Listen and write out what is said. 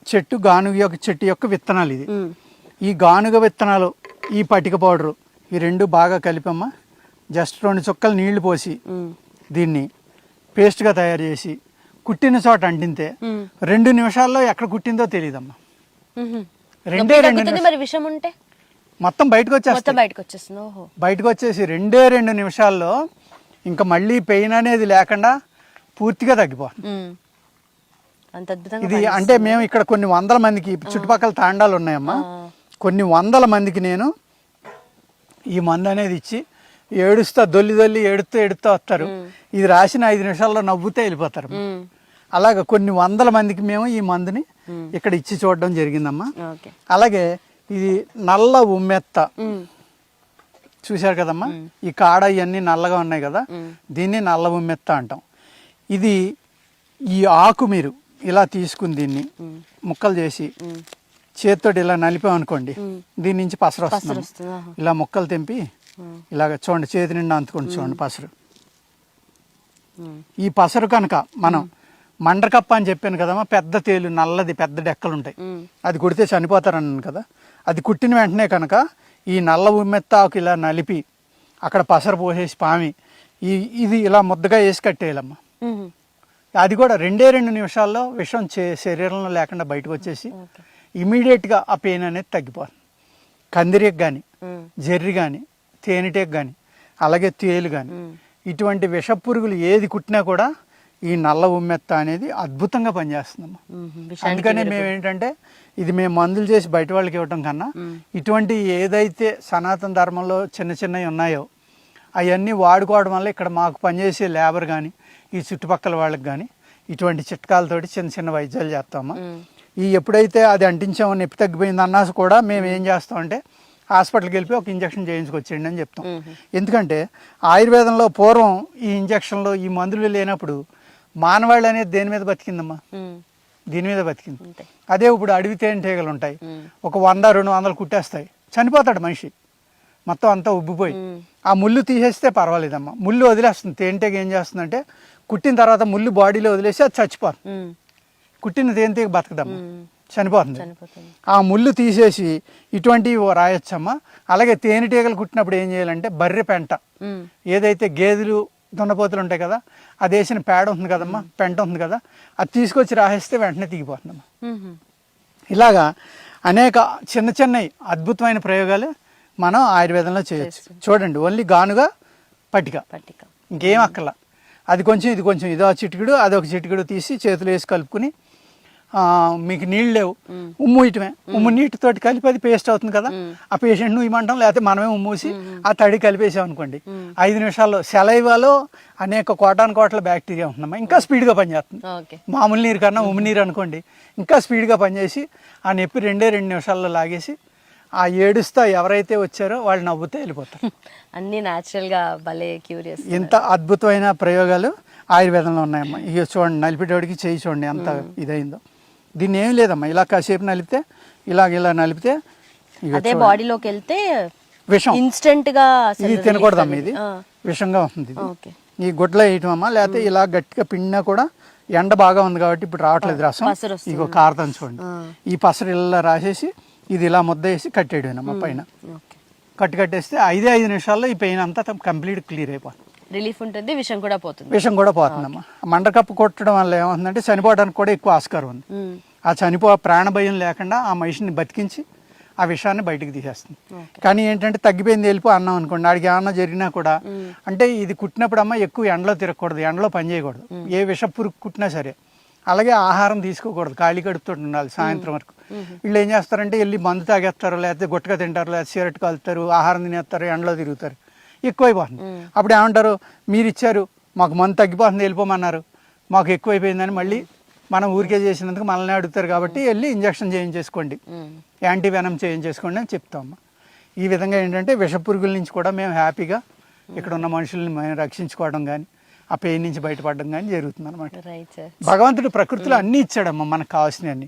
చెట్టు గానుగ యొక్క చెట్టు యొక్క విత్తనాలు ఇది. ఈ గానుగ విత్తనాలు, ఈ పటిక పౌడరు, ఈ రెండు బాగా కలిపమ్మా. జస్ట్ 2 చుక్కలు నీళ్లు పోసి దీన్ని పేస్ట్గా తయారు చేసి కుట్టిన చోట అంటింతే 2 నిమిషాల్లో ఎక్కడ కుట్టిందో తెలియదమ్మా. 2 విషం ఉంటే మొత్తం బయటకు వచ్చేస్తుంది. బయటకు వచ్చేసి 2 నిమిషాల్లో ఇంకా మళ్ళీ పెయిన్ అనేది లేకుండా పూర్తిగా తగ్గిపోతుంది. ఇది అంటే మేము ఇక్కడ కొన్ని వందల మందికి చుట్టుపక్కల తాండాలు ఉన్నాయమ్మా, కొన్ని వందల మందికి నేను ఈ మందు అనేది ఇచ్చి ఏడుస్తా దొల్లి ఏడుస్తూ వస్తారు. ఇది రాసిన 5 నిమిషాల్లో నవ్వుతే వెళ్ళిపోతారు. అలాగే కొన్ని వందల మందికి మేము ఈ మందుని ఇక్కడ ఇచ్చి చూడడం జరిగిందమ్మా. అలాగే ఇది నల్ల ఉమ్మెత్త చూశారు కదమ్మా, ఈ కాడ ఇవన్నీ నల్లగా ఉన్నాయి కదా, దీన్ని నల్ల ఉమ్మెత్త అంటాం. ఇది ఈ ఆకు మీరు ఇలా తీసుకుని దీన్ని ముక్కలు చేసి చేతితోటి ఇలా నలిపామనుకోండి, దీని నుంచి పసరు వస్తుంది. ఇలా ముక్కలు తెంపి ఇలాగ చూడండి, చేతి నిండా అంతుకోండి. చూడండి పసరు. ఈ పసరు కనుక మనం మండ్రకప్ప అని చెప్పాను కదమ్మా, పెద్ద తేలు నల్లది పెద్ద డెక్కలు ఉంటాయి, అది కుడితే చనిపోతారన్నాను కదా. అది కుట్టిన వెంటనే కనుక ఈ నల్ల ఉమ్మెత్త ఆకు ఇలా నలిపి అక్కడ పసరు పోసేసి పామి ఇది ఇలా ముద్దగా వేసి కట్టేయాలమ్మా. అది కూడా 2 నిమిషాల్లో విషం శరీరంలో లేకుండా బయటకు వచ్చేసి ఇమీడియట్గా ఆ పెయిన్ అనేది తగ్గిపోతుంది. కందిరీకి కానీ, జెర్రి కానీ, తేనెటీగ కానీ, అలాగే తేలు కానీ, ఇటువంటి విష పురుగులు ఏది కుట్టినా కూడా ఈ నల్ల ఉమ్మెత్త అనేది అద్భుతంగా పనిచేస్తుందమ్మా. అందుకనే మేము ఏంటంటే ఇది మేము మందులు చేసి బయట వాళ్ళకి ఇవ్వటం కన్నా ఇటువంటి ఏదైతే సనాతన ధర్మంలో చిన్నవి ఉన్నాయో అవన్నీ వాడుకోవడం వల్ల ఇక్కడ మాకు పనిచేసే లేబర్ కానీ, ఈ చుట్టుపక్కల వాళ్ళకి కానీ ఇటువంటి చిట్కాలతోటి చిన్న వైద్యాలు చేస్తామా. ఈ ఎప్పుడైతే అది అంటించామో నొప్పి తగ్గిపోయింది అన్నా కూడా మేము ఏం చేస్తామంటే హాస్పిటల్కి వెళ్ళి ఒక ఇంజక్షన్ చేయించుకొచ్చేయండి అని చెప్తాం. ఎందుకంటే ఆయుర్వేదంలో పూర్వం ఈ ఇంజక్షన్లు ఈ మందులు లేనప్పుడు మానవాళ్ళు అనేది దేని మీద బతికిందమ్మా, దీని మీద బతికింది. అదే ఇప్పుడు అడవి తేనెటీగలు ఉంటాయి, ఒక 100-200 కుట్టేస్తాయి, చనిపోతాడు మనిషి, మొత్తం అంతా ఉబ్బిపోయి. ఆ ముళ్ళు తీసేస్తే పర్వాలేదమ్మా, ముళ్ళు వదిలేస్తుంది. తేనెటీగ ఏం చేస్తుందంటే కుట్టిన తర్వాత ముళ్ళు బాడీలో వదిలేసి అది చచ్చిపోతుంది. కుట్టిన తేనెటీగ బతకదమ్మా, చనిపోతుంది. ఆ ముళ్ళు తీసేసి ఇటువంటివి రాయొచ్చమ్మా. అలాగే తేనెటీగలు కుట్టినప్పుడు ఏం చేయాలంటే బర్రె పెంట, ఏదైతే గేదెలు దున్నపోతులు ఉంటాయి కదా, అది వేసిన పేడ ఉంటుంది కదమ్మా, పెంట ఉంది కదా, అది తీసుకొచ్చి రాసేస్తే వెంటనే తీగిపోతుందమ్మా. ఇలాగా అనేక చిన్నవి అద్భుతమైన ప్రయోగాలు మనం ఆయుర్వేదంలో చేయొచ్చు. చూడండి, ఓన్లీ గానుగా పట్టిక, ఇంకేం అక్కర్లా. అది కొంచెం ఇది కొంచెం, ఇదో చిటికెడు అదొక చిటికెడు తీసి చేతులు వేసి కలుపుకుని, మీకు నీళ్ళు లేవు ఉమ్ము ఇయటమే, ఉమ్ము నీటితోటి కలిపి అది పేస్ట్ అవుతుంది కదా, ఆ పేషెంట్ నువ్వు ఇమ్మంటాం, లేకపోతే మనమే ఉమ్మూసి ఆ తడి కలిపేసాం అనుకోండి, 5 నిమిషాల్లో సెలైవాలో అనేక కోట్ల బ్యాక్టీరియా ఉంటుందమ్మా, ఇంకా స్పీడ్గా పనిచేస్తుంది. మామూలు నీరు కన్నా ఉమ్ము నీరు అనుకోండి, ఇంకా స్పీడ్గా పనిచేసి ఆ నొప్పి 2 నిమిషాల్లో లాగేసి ఆ ఏడుస్తా ఎవరైతే వచ్చారో వాళ్ళు నవ్వుతే వెళ్ళిపోతారు. అన్ని న్యాచురల్గా భలే క్యూరియస్. ఇంత అద్భుతమైన ప్రయోగాలు ఆయుర్వేదంలో ఉన్నాయమ్మా. ఇక చూడండి, నలిపేటోడికి చేయి చూడండి ఎంత ఇదైందో. దీన్ని ఏం లేదమ్మా, ఇలా కాసేపు నలిపితే ఇలా నలిపితే అదే బాడీలోకి వెళ్తే విషం ఇన్స్టెంట్ గా. ఇది తినకూడదమ్మా, ఇది విషంగా ఉంటుంది. ఈ గుడ్లో వేయటం అమ్మా, లేకపోతే ఇలా గట్టిగా పిండినా కూడా ఎండ బాగా ఉంది కాబట్టి ఇప్పుడు రావట్లేదు రసం. ఇగో కారతం చూడండి, ఈ పసరు ఇలా రాసేసి ఇది ఇలా ముద్ద వేసి కట్టేయడమేనమ్మా. పైన కట్టేస్తే 5 నిమిషాల్లో ఈ పెయిన్ అంతా కంప్లీట్ క్లియర్ అయిపోతుంది. రిలీఫ్ ఉంటుంది, విషం కూడా పోతుందమ్మా. మండకప్పు కొట్టడం వల్ల ఏమవుతుందంటే చనిపోవడానికి కూడా ఎక్కువ ఆస్కారం ఉంది. ఆ ప్రాణ భయం లేకుండా ఆ మనిషిని బతికించి ఆ విషయాన్ని బయటకు తీసేస్తుంది. కానీ ఏంటంటే తగ్గిపోయింది వెళ్ళిపో అన్నాం అనుకోండి, ఆడికి ఏమన్నా జరిగినా కూడా అంటే ఇది కుట్టినప్పుడు అమ్మ ఎక్కువ ఎండలో తిరగకూడదు, ఎండలో పని చేయకూడదు, ఏ విష పురుగు కుట్టినా సరే. అలాగే ఆహారం తీసుకోకూడదు, ఖాళీ కడుపుతో ఉండాలి సాయంత్రం వరకు. వీళ్ళు ఏం చేస్తారంటే వెళ్ళి మందు తాగేస్తారు, లేకపోతే గుట్టగా తింటారు, లేకపోతే సిగరెట్ కాలుతారు, ఆహారం తినేస్తారు, ఎండలో తిరుగుతారు, ఎక్కువైపోతుంది. అప్పుడు ఏమంటారు, మీరు ఇచ్చారు మాకు మందు తగ్గిపోతుంది వెళ్ళిపోమన్నారు, మాకు ఎక్కువైపోయిందని మళ్ళీ మనం ఊరికే చేసినందుకు మనల్ని అడుగుతారు. కాబట్టి వెళ్ళి ఇంజక్షన్ చేయించేసుకోండి, యాంటీ వెనమ్ చేయించేసుకోండి అని చెప్తామమ్మా. ఈ విధంగా ఏంటంటే విష పురుగుల నుంచి కూడా మేము హ్యాపీగా ఇక్కడ ఉన్న మనుషుల్ని మేము రక్షించుకోవడం కానీ ఆ పెయిన్ నుంచి బయటపడడం కానీ జరుగుతుంది అనమాట. భగవంతుడు ప్రకృతిలో అన్నీ ఇచ్చాడమ్మా మనకు కావాల్సినవన్నీ.